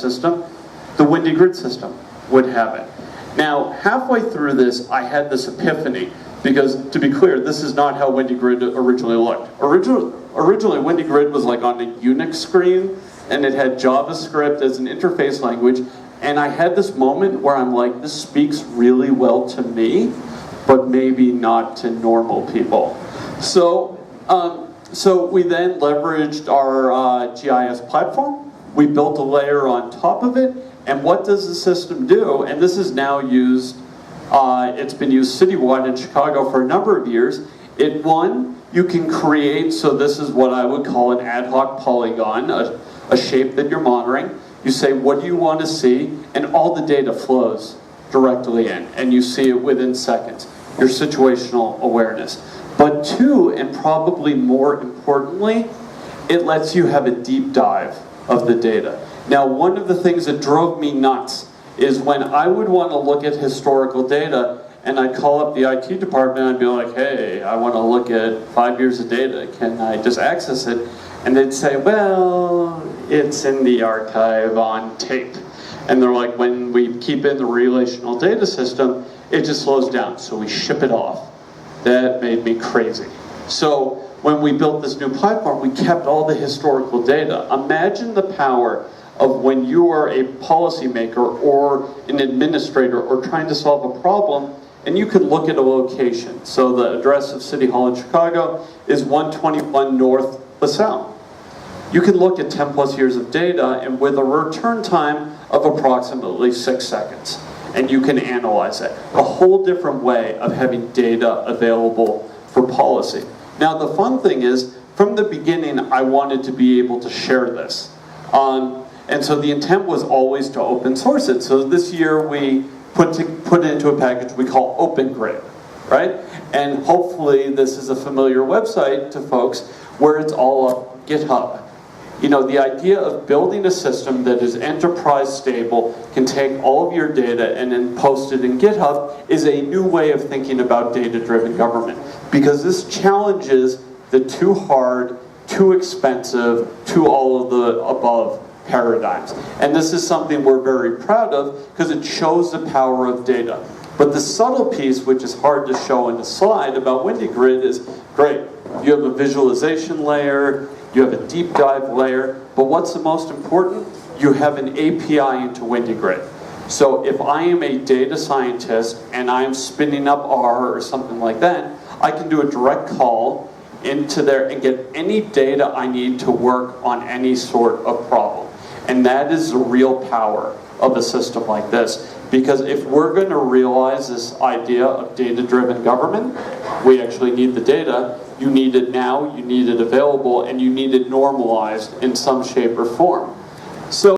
system, the Windy Grid system would have it. Now, halfway through this, I had this epiphany, because to be clear, this is not how Windy Grid originally looked. Originally, Windy Grid was like on a Unix screen, and it had JavaScript as an interface language, and I had this moment where I'm like, this speaks really well to me, but maybe not to normal people. So we then leveraged our GIS platform. We built a layer on top of it, and what does the system do? And this is now used, it's been used citywide in Chicago for a number of years. You can create, so this is what I would call an ad hoc polygon, a shape that you're monitoring. You say, what do you want to see? And all the data flows directly in, and you see it within seconds. Your situational awareness. But two, and probably more importantly, it lets you have a deep dive of the data. Now, one of the things that drove me nuts is when I would want to look at historical data, and I'd call up the IT department and I'd be like, hey, I want to look at 5 years of data, can I just access it? And they'd say, well, it's in the archive on tape. And they're like, when we keep in the relational data system, it just slows down, so we ship it off. That made me crazy. So when we built this new platform, we kept all the historical data. Imagine the power of when you are a policymaker or an administrator or trying to solve a problem, and you can look at a location. So the address of City Hall in Chicago is 121 North LaSalle. You can look at 10 plus years of data and with a return time of approximately 6 seconds. And you can analyze it. A whole different way of having data available for policy. Now the fun thing is, from the beginning I wanted to be able to share this. And so the intent was always to open source it. So this year we put it into a package we call Open Grid, right? And hopefully this is a familiar website to folks where it's all up GitHub. You know, the idea of building a system that is enterprise stable, can take all of your data and then post it in GitHub is a new way of thinking about data-driven government. Because this challenges the too hard, too expensive, too all of the above paradigms. And this is something we're very proud of because it shows the power of data. But the subtle piece, which is hard to show in the slide about Windy Grid, is great. You have a visualization layer, you have a deep dive layer, but what's the most important? You have an API into Windy Grid. So if I am a data scientist and I'm spinning up R or something like that, I can do a direct call into there and get any data I need to work on any sort of problem. And that is the real power of a system like this. Because if we're going to realize this idea of data-driven government, we actually need the data. You need it now, you need it available, and you need it normalized in some shape or form. So